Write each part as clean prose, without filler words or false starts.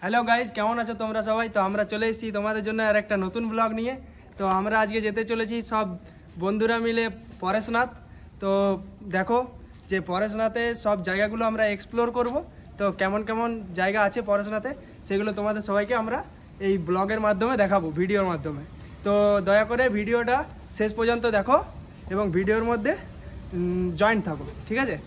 Hello guys, কেমন আছো তোমরা সবাই? তো আমরা চলে এসেছি তোমাদের জন্য আর একটা নতুন ব্লগ নিয়ে। তো আমরা আজকে যেতে চলেছি সব বন্ধুরা মিলে পরেশনাথ। তো দেখো যে পরেশনাথে সব জায়গাগুলো আমরা এক্সপ্লোর করব। তো কেমন কেমন জায়গা আছে পরেশনাথে সেগুলো তোমাদের সবাইকে আমরা এই ব্লগের মাধ্যমে দেখাবো, ভিডিওর মাধ্যমে। তো দয়া করে ভিডিওটা শেষ পর্যন্ত দেখো এবং ভিডিওর মধ্যে জয়েন্ট থাকো, ঠিক আছে?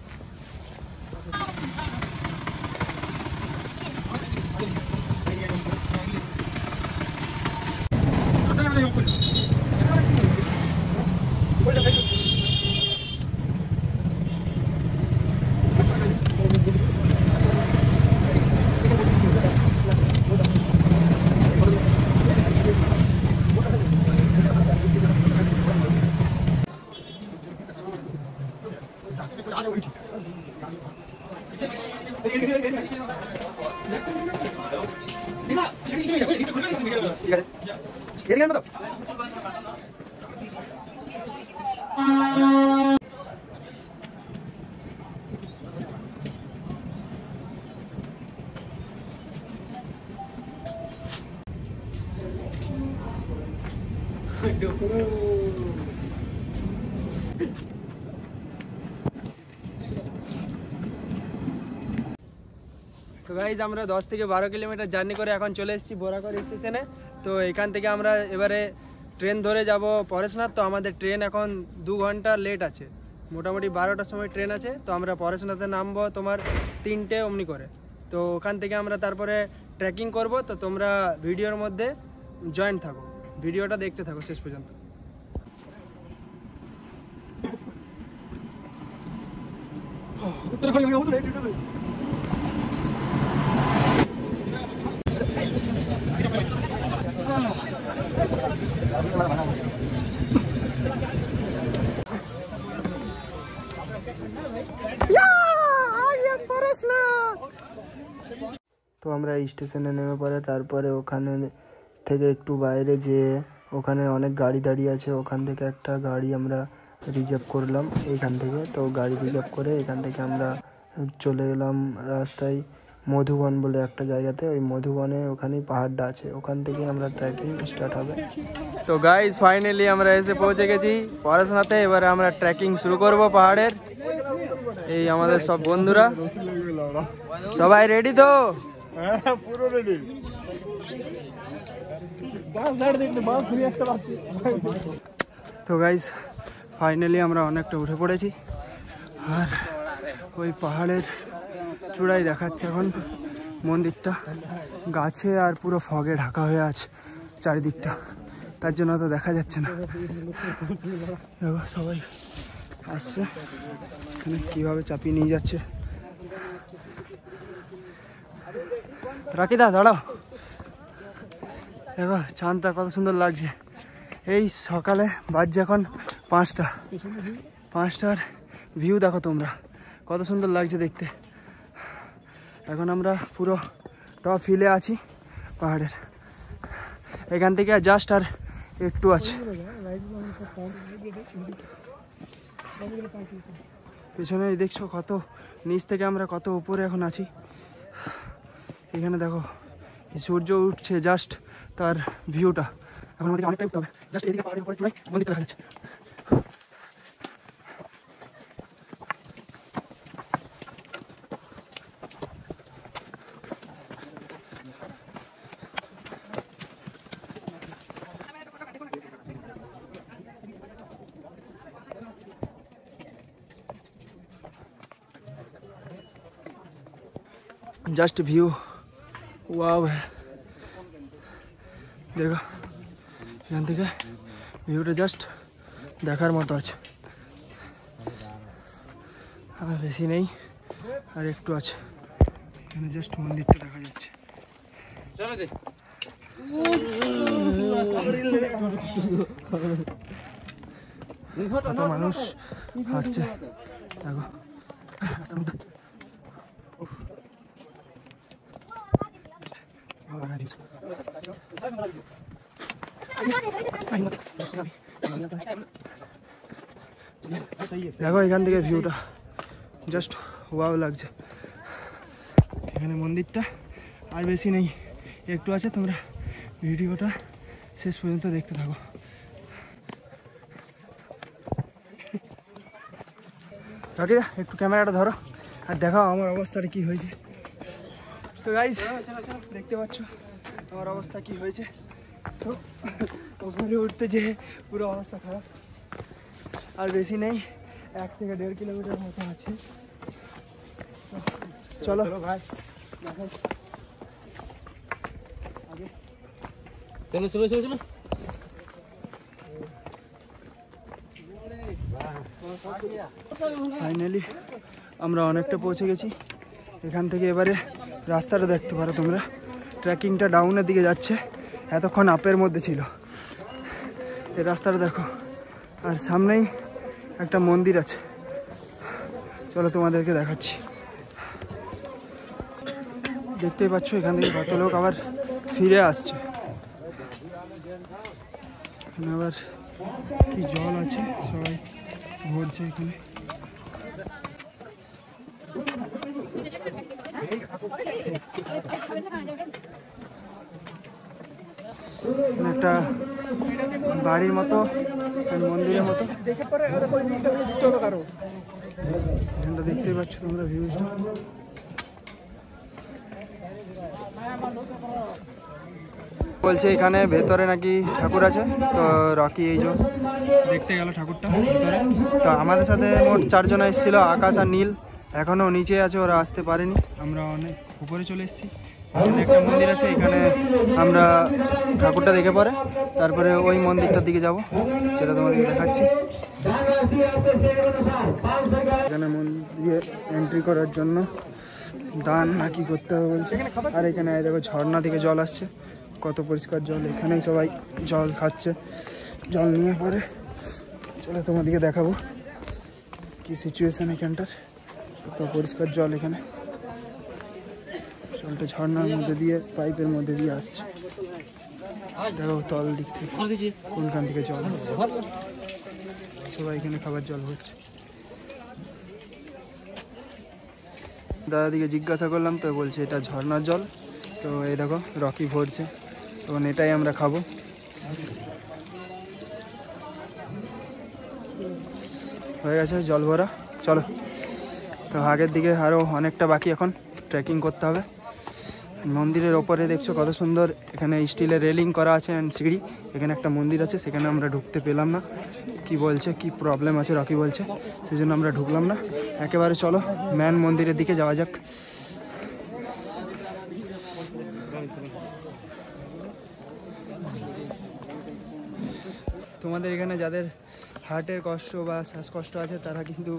তো গাইজ আমরা 10 থেকে 12 কিলোমিটার জার্নি করে এখন চলে এসেছি বোরাকর স্টেশনে। তো এখান থেকে আমরা এবারে ট্রেন ধরে যাব পরেশনাথ। তো আমাদের ট্রেন এখন 2 ঘন্টা লেট আছে, মোটামুটি 12টার সময় ট্রেন আছে। তো আমরা পরেশনাথে নামবো তোমার 3টে অমনি করে। তো ওখান থেকে আমরা তারপরে ট্রেকিং করব। তো তোমরা ভিডিওর মধ্যে জয়েন্ট থাকো, ভিডিওটা দেখতে থাকো শেষ পর্যন্ত। তো আমরা স্টেশনে নেমে পড়ে তারপরে ওখানে থেকে একটু বাইরে যেয়ে ওখানে অনেক গাড়ি দাঁড়িয়ে আছে, ওখান থেকে একটা গাড়ি আমরা রিজার্ভ করলাম এইখান থেকে। তো গাড়ি রিজার্ভ করে এখান থেকে আমরা চলে গেলাম রাস্তায় মধুবন বলে একটা জায়গাতে। ওই মধুবনে ওখানেই পাহাড়টা আছে, ওখান থেকে আমরা ট্রেকিং স্টার্ট হবে। তো গাইজ ফাইনালি আমরা এসে পৌঁছে গেছি পরেশনাথে। এবারে আমরা ট্রেকিং শুরু করব পাহাড়ের। এই আমাদের সব বন্ধুরা সবাই রেডি তো? পুরো রেডি। তো গাইজ ফাইনালি আমরা অনেকটা উঠে পড়েছি, আর ওই পাহাড়ের চূড়ায় দেখাচ্ছে এখন মন্দিরটা। গাছে আর পুরো ফগে ঢাকা হয়ে আছে চারিদিকটা, তার জন্য তো দেখা যাচ্ছে না। সবাই আসছে, এখানে কীভাবে চাপিয়ে নিয়ে যাচ্ছে। রাকিদা দাঁড়াও, দেখো চাঁদটা কত সুন্দর লাগছে। এই সকালে বাজছে এখন 5টার ভিউ দেখো তোমরা, কত সুন্দর লাগছে দেখতে। এখন আমরা পুরো টপ হিলে আছি পাহাড়ের, এখান থেকে জাস্ট আর একটু আছে। পেছনে দেখছো কত নিচ থেকে আমরা কত উপরে এখন আছি। এখানে দেখো সূর্য উঠছে, জাস্ট তার ভিউটা। এখন আমাদেরকে অনেকটাই উঠতে হবে, জাস্ট এদিকে পাহাড়ের উপরে চূড়ায় মন্দিরটা দেখা যাচ্ছে। जस्ट व्यू वाव है, देखो এখান থেকে ভিউটা জাস্ট দেখার মতো আছে। আর বেশি নেই, আর একটু আছে, এখানে জাস্ট মন্দিরটা দেখা যাচ্ছে। কত মানুষ হাঁটছে দেখো। দেখো এখান থেকে ভিউটা জাস্ট ওয়াও লাগছে। এখানে মন্দিরটা আর বেশি নেই, একটু আছে, তোমরা ভিডিওটা শেষ পর্যন্ত দেখতে থাকো। রকিদা একটু ক্যামেরাটা ধরো আর দেখাও আমার অবস্থাটা কি হয়েছে। তো গাইস দেখতে পাচ্ছ আমার অবস্থা কি হয়েছে। তো ওপরে উঠতে যে পুরো অবস্থা খারাপ। আর বেশি নেই, 1 থেকে 1.5 কিলোমিটার মতো আছে। চলো ভাই চলো চলো চলো চলো। ফাইনালি আমরা অনেকটা পৌঁছে গেছি। এখান থেকে এবারে রাস্তাটা দেখতে পারো তোমরা, ট্রেকিংটা ডাউনের দিকে যাচ্ছে, এতক্ষণ আপের মধ্যে ছিল। এই রাস্তাটা দেখো, আর সামনেই একটা মন্দির আছে, চলো তোমাদেরকে দেখাচ্ছি। দেখতেই পাচ্ছ এখান থেকে কত লোক আবার ফিরে আসছে। এখানে আবার কি জল আছে, সবাই ঘুরছে এখানে। একটা বাড়ির মতো, মন্দিরের মতো, এখানটা দেখতেই পাচ্ছ তোমরা ভিউজটা। বলছে এখানে ভেতরে নাকি ঠাকুর আছে, তো রকি এই যে দেখতে গেল ঠাকুরটা ভেতরে। তো আমাদের সাথে মোট 4 জন এসেছিল, আকাশ আর নীল এখনও নিচে আছে, ওরা আসতে পারেনি। আমরা অনেক উপরে চলে এসেছি। এখানে একটা মন্দির আছে, এখানে আমরা ঠাকুরটা দেখে পরে তারপরে ওই মন্দিরটার দিকে যাব, সেটা তোমাদেরকে দেখাচ্ছি। এখানে মন্দিরে এন্ট্রি করার জন্য দান নাকি করতে হবে বলছে। আর এখানে দেখো ঝর্ণা থেকে জল আসছে, কত পরিষ্কার জল। এখানেই সবাই জল খাচ্ছে, জল নিয়ে পরে চলো তোমাদেরকে দেখাবো কি সিচুয়েশন এখানটার। কত পরিষ্কার জল, এখানে জলটা ঝর্ণার মধ্যে দিয়ে পাইপের মধ্যে দিয়ে আসছে। দেখো তল দিক থেকে কোনখান থেকে জল আসছে। সবাই এখানে খাবার জল হচ্ছে। দাদাদিকে জিজ্ঞাসা করলাম, তো বলছে এটা ঝর্ণার জল। তো এই দেখো রকি ভরছে, তখন এটাই আমরা খাবো। হয়ে গেছে জল ভরা, চলো। তো আগের দিকে আরও অনেকটা বাকি, এখন ট্রেকিং করতে হবে। মন্দিরের ওপরে দেখছো কত সুন্দর, এখানে স্টিলের রেলিং করা আছে অ্যান্ড সিঁড়ি। এখানে একটা মন্দির আছে, সেখানে আমরা ঢুকতে পেলাম না, কি বলছে কি প্রবলেম আছে রকি বলছে, সেই জন্য আমরা ঢুকলাম না। একেবারে চলো ম্যান মন্দিরের দিকে যাওয়া যাক। তোমাদের এখানে যাদের হার্টের কষ্ট বা শ্বাসকষ্ট আছে তারা কিন্তু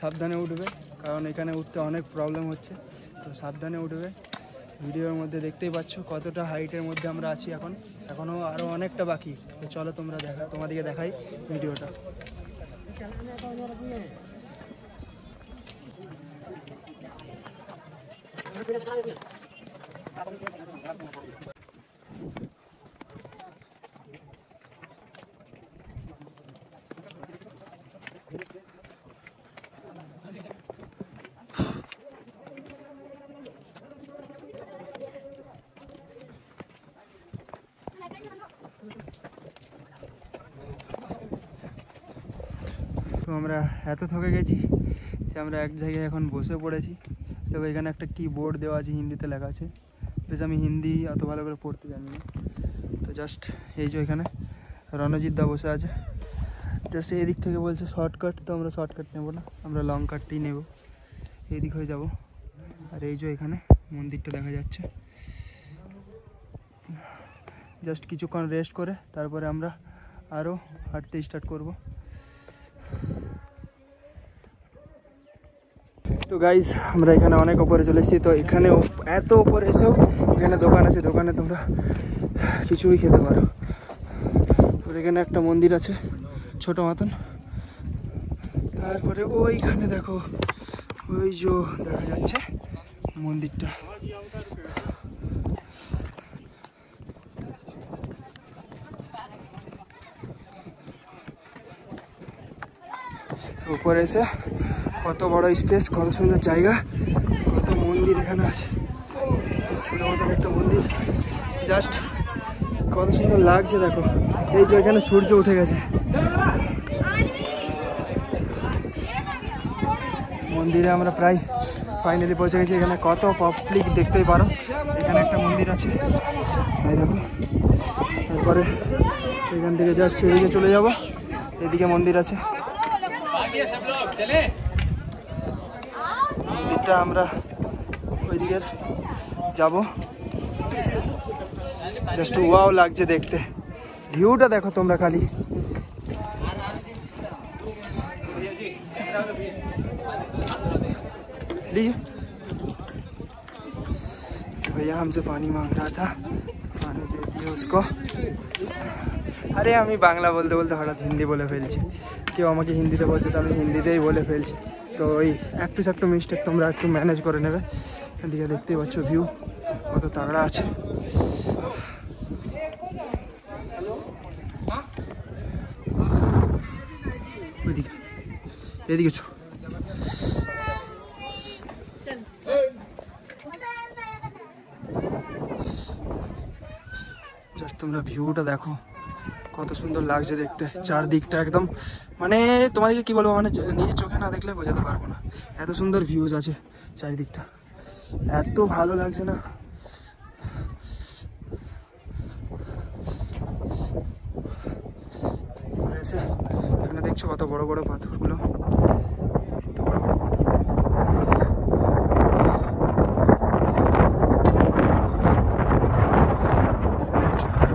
সাবধানে উঠবে, কারণ এখানে উঠতে অনেক প্রবলেম হচ্ছে, তো সাবধানে উঠবে। ভিডিওর মধ্যে দেখতেই পাচ্ছ কতটা হাইটের মধ্যে আমরা আছি, এখনও আরও অনেকটা বাকি। তো চলো তোমাদেরকে দেখাই ভিডিওটা। তো আমরা এত থকে গেছি যে আমরা এক জায়গায় এখন বসে পড়েছি। তো এখানে একটা কি বোর্ড দেওয়া আছে, হিন্দিতে লেখা আছে, বেশ আমি হিন্দি অত ভালো করে পড়তে জানি না। তো জাস্ট এই যে এখানে রণজিৎ দা বসে আছে, জাস্ট এই দিক থেকে বলছে শর্টকাট, তো আমরা শর্টকাট নেব না, আমরা লং কাটটাই নেব, এই দিক হয়ে যাব। আর এই যে এখানে মন্দিরটা দেখা যাচ্ছে। জাস্ট কিছুক্ষণ রেস্ট করে তারপরে আমরা আরও হাঁটতে স্টার্ট করব। তো গাইজ আমরা এখানে অনেক উপরে চলে এসেছি। তো এখানে এত উপরে এসেও এখানে দোকান আছে, দোকানে তোমরা কিছুই খেতে পারো। তো এখানে একটা মন্দির আছে ছোট মতন, তারপরে ওইখানে দেখো ওই যে দেখা যাচ্ছে মন্দিরটা। উপরে এসে কত বড় স্পেস, কত সুন্দর জায়গা, কত মন্দির এখানে আছে। ঠাকুরের মতন একটা মন্দির, জাস্ট কত সুন্দর লাগছে দেখো। এই যে এখানে সূর্য উঠে গেছে, মন্দিরে আমরা প্রায় ফাইনালি পৌঁছে গেছি। এখানে কত পাবলিক দেখতেই পারো। এখানে একটা মন্দির আছে, এই দেখো। তারপরে এখান থেকে জাস্ট এদিকে চলে যাব, এদিকে মন্দির আছে। মন্দিরটা আমরা ওইদিকে যাব। জাস্ট ওয়াও লাগছে দেখতে, ভিউটা দেখো তোমরা খালি। भैया हमसे पानी मांग रहा था, पानी दे दिए उसको। আরে আমি বাংলা বলতে বলতে হঠাৎ হিন্দি বলে ফেলছি। কেউ আমাকে হিন্দিতে বলছে তো আমি হিন্দিতেই বলে ফেলছি। তো ওই একটু মিস্টেক তোমরা একটু ম্যানেজ করে নেবে। এদিকে দেখতেই পাচ্ছ ভিউ কত তাগড়া আছে। ওইদিকে এদিকে চ। জাস্ট তোমরা ভিউটা দেখো কত সুন্দর লাগছে দেখতে। চারদিকটা একদম মানে তোমাদেরকে কি বলবো, মানে নিজের চোখে না দেখলে বোঝাতে পারবো না, এত সুন্দর ভিউজ আছে চারিদিকটা, এত ভালো লাগছে না। এসে এখানে দেখছো কত বড় বড় পাথরগুলো,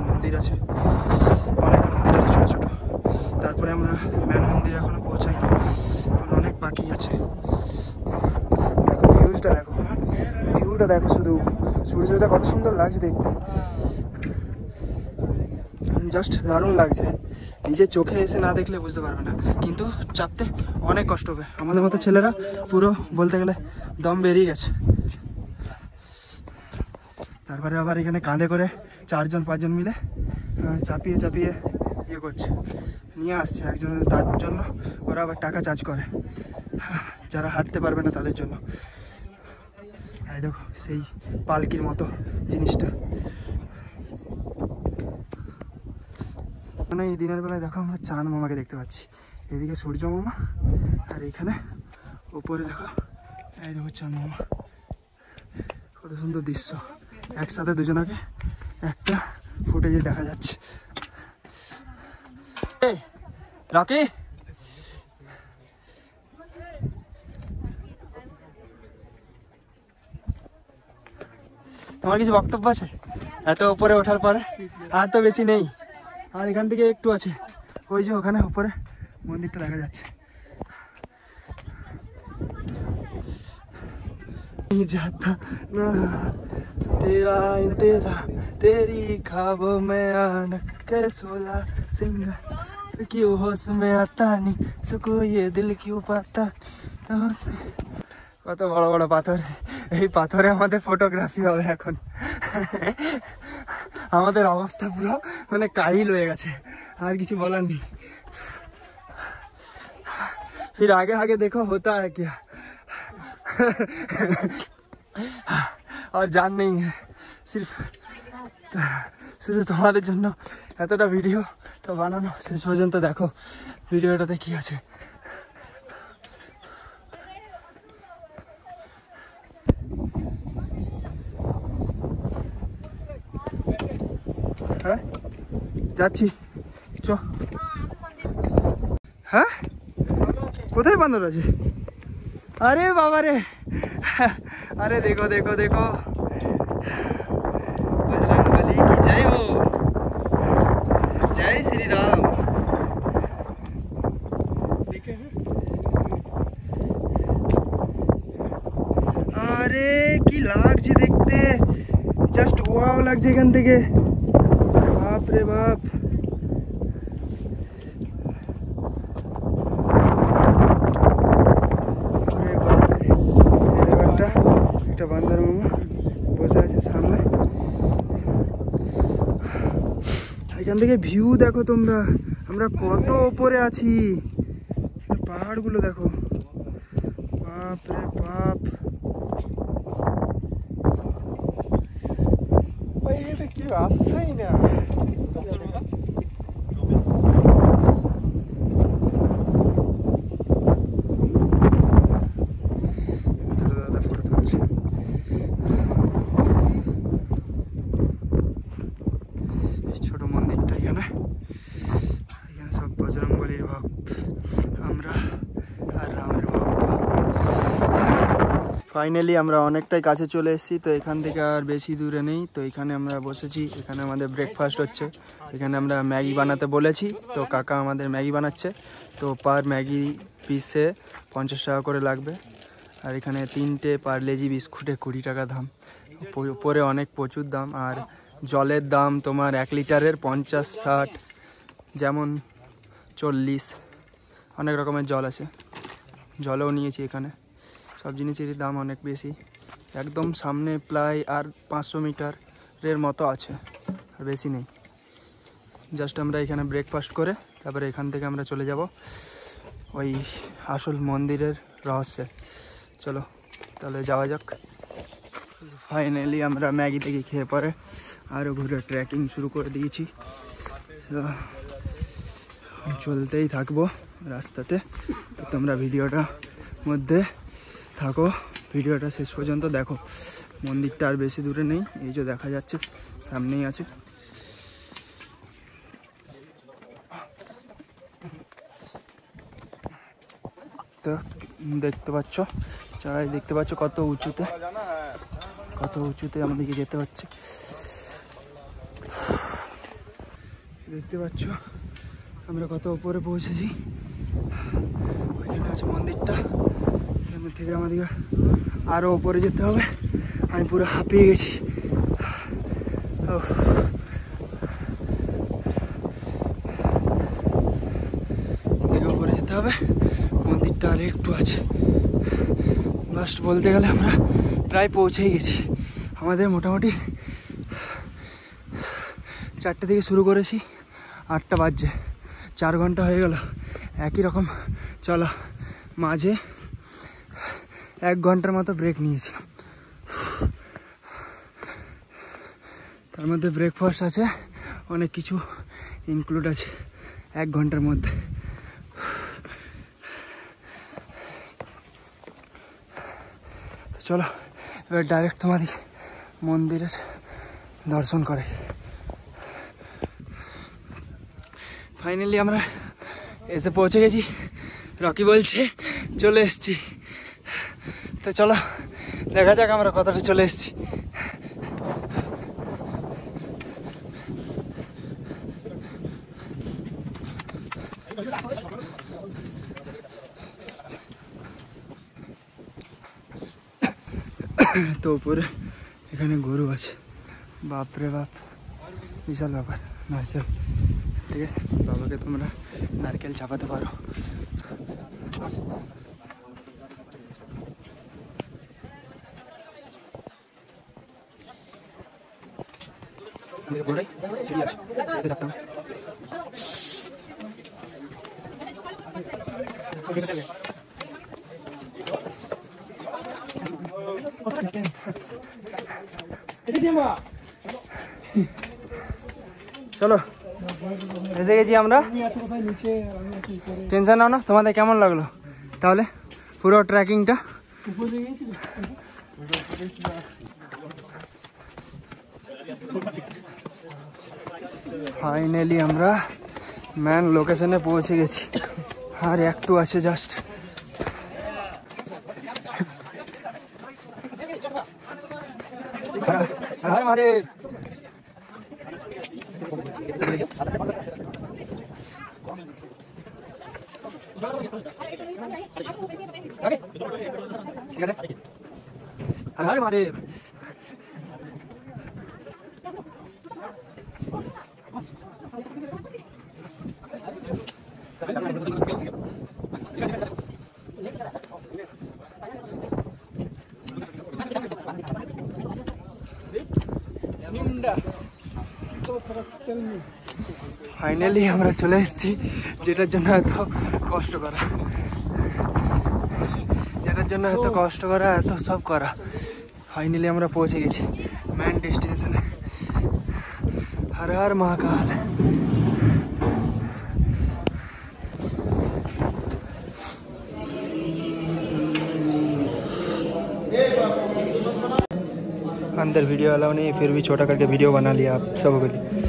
মন্দির আছে, অনেক মন্দির আছে ছোট ছোট। তারপরে আমরা ম্যান মন্দির এখনো পৌঁছাইনি, অনেক বাকি আছে। দেখো ভিউজটা দেখো, ভিউটা দেখো, শুধু সূর্যটা কত সুন্দর লাগছে দেখতে, জাস্ট দারুণ লাগছে। নিজের চোখে এসে না দেখলে বুঝতে পারবে না, কিন্তু চাপতে অনেক কষ্ট হবে। আমাদের মতো ছেলেরা পুরো বলতে গেলে দম বেরিয়ে গেছে। তারপরে আবার এখানে কাঁধে করে 4-5 মিলে চাপিয়ে চাপিয়ে ইয়ে করছে, নিয়ে আসছে একজন, তার জন্য ওরা আবার টাকা চার্জ করে যারা হাঁটতে পারবে না তাদের জন্য। এই দেখো সেই পালকির মতো জিনিসটা। মানে এই দিনের বেলায় দেখো আমরা চাঁদ মামাকে দেখতে পাচ্ছি, এদিকে সূর্য মামা, আর এইখানে উপরে দেখো এই দেখো চাঁদ মামা। কত সুন্দর দৃশ্য, একসাথে দুজনকে একটা ফুটেজে দেখা যাচ্ছে। রকি তোমার কিছু বক্তব্য আছে? এত উপরে ওঠার পরে আর তো বেশি নেই, আর এখান থেকে একটু আছে, ওই যে ওখানে উপরে মন্দিরটা দেখা যাচ্ছে। जाता ना तेरा इंतजार, तेरी ख्वाबों में आना के सोला सिंगा, क्यों होश में आता नहीं सुको ये दिल क्यों पाता। কত বড় বড় পাথর, এই পাথরে আমাদের ফটোগ্রাফি হবে এখন। আমাদের অবস্থা পুরো মানে কাহিল হয়ে গেছে, আর কিছু বলার নেই। फिर आगे आगे देखो होता है क्या। और जान नहीं है, सिर्फ শুধু তোমাদের জন্য এতটা ভিডিও তো বানানো, শেষ পর্যন্ত দেখো ভিডিওটাতে কি আছে। হ্যাঁ যাচ্ছি, চ। হ্যাঁ কোথায় বান্দর আছে? अरे बाबा रे, अरे देखो देखो देखो, बजरंग बली की जय हो, जय श्री राम। আরে কি লাগছে দেখতে, জাস্ট ওয়াও লাগছে এখান থেকে, বাপ রে বাপ। বান্দর মামা বসে আছে সামনে, এখান থেকে ভিউ দেখো তোমরা, আমরা কত উপরে আছি, পাহাড়গুলো দেখো, বাপ রে বাপ। এটা কি আসছেই না। দাদা ফটো তুলছে। ছোট মন্দিরটা এখানে সব বজরংবলীর ভক্ত, আমরা আর রামের ভক্ত। ফাইনালি আমরা অনেকটাই কাছে চলে এসেছি, তো এখান থেকে আর বেশি দূরে নেই। তো এখানে আমরা বসেছি, এখানে আমাদের ব্রেকফাস্ট হচ্ছে। এখানে আমরা ম্যাগি বানাতে বলেছি, তো কাকা আমাদের ম্যাগি বানাচ্ছে। তো পার ম্যাগি পিসে 50 টাকা করে লাগবে। আর এখানে 3টে পার্লেজি বিস্কুটে 20 টাকা দাম, উপরে অনেক প্রচুর দাম। আর জলের দাম তোমার 1 লিটারের 50-60, যেমন 40, অনেক রকমের জল আছে। জলও নিয়েছি এখানে, সব জিনিসেরই দাম অনেক বেশি। একদম সামনে প্রায় আর 500 মিটারের মতো আছে, আর বেশি নেই। জাস্ট আমরা এখানে ব্রেকফাস্ট করে তারপরে এখান থেকে আমরা চলে যাব ওই আসল মন্দিরের রহস্যে। চলো তাহলে যাওয়া যাক। ফাইনালি আমরা ম্যাগি থেকে খেয়ে পরে আরও ঘুরে ট্রেকিং শুরু করে দিয়েছি। চলতেই থাকবো রাস্তাতে, তো তোমরা ভিডিওটার মধ্যে থাকো, ভিডিওটা শেষ পর্যন্ত দেখো। মন্দিরটা আর বেশি দূরে নেই, এই যে দেখা যাচ্ছে সামনেই আছে। তো দেখতে পাচ্ছ, চারাই দেখতে পাচ্ছ কত উঁচুতে আমাদেরকে যেতে হচ্ছে। দেখতে পাচ্ছ আমরা কত উপরে পৌঁছেছি। ওইখানে আছে মন্দিরটা, এখান থেকে আমাদেরকে আরো উপরে যেতে হবে। আমি পুরো হাঁপিয়ে গেছি। উপরে যেতে হবে, মন্দিরটা আর একটু আছে। লাস্ট বলতে গেলে আমরা প্রায় পৌঁছেই গেছি। আমাদের মোটামুটি 4টে থেকে শুরু করেছি, 8টা বাজছে, 4 ঘন্টা হয়ে গেল একই রকম চলা। মাঝে 1 ঘন্টার মতো ব্রেক নিয়েছিলাম, তার মধ্যে ব্রেকফাস্ট আছে, অনেক কিছু ইনক্লুড আছে 1 ঘন্টার মধ্যে। তো চলো এবার ডাইরেক্ট তোমাদের মন্দিরের দর্শন করে। ফাইনালি আমরা এসে পৌঁছে গেছি। রকি বলছে চলে এসছি, তো চলো দেখা যাক আমরা কতটা চলে এসছি। তো উপরে এখানে গরু আছে, বাপরে বাপ, বিশাল ব্যাপার। নারকেল থেকে বাবাকে তোমরা নারকেল চাপাতে পারো। চলো এসে গেছি আমরা, টেনশন নাও না। তোমাদের কেমন লাগলো তাহলে পুরো ট্রেকিংটা? ফাইনালি আমরা ম্যান লোকেশনে পৌঁছে গেছি, আর একটু আছে জাস্ট। ঠিক আছে, হরে মহাদেব। ফাইনালি আমরা চলে এসেছি, যেটার জন্য এত কষ্ট করা, এত সব করা। ফাইনালি আমরা পৌঁছে গেছি মেন ডেস্টিনেশনে। हर हर महाकाल। अंदर वीडियो अलाउ नहीं, फिर भी छोटा करके वीडियो बना लिया आप सबों के लिए।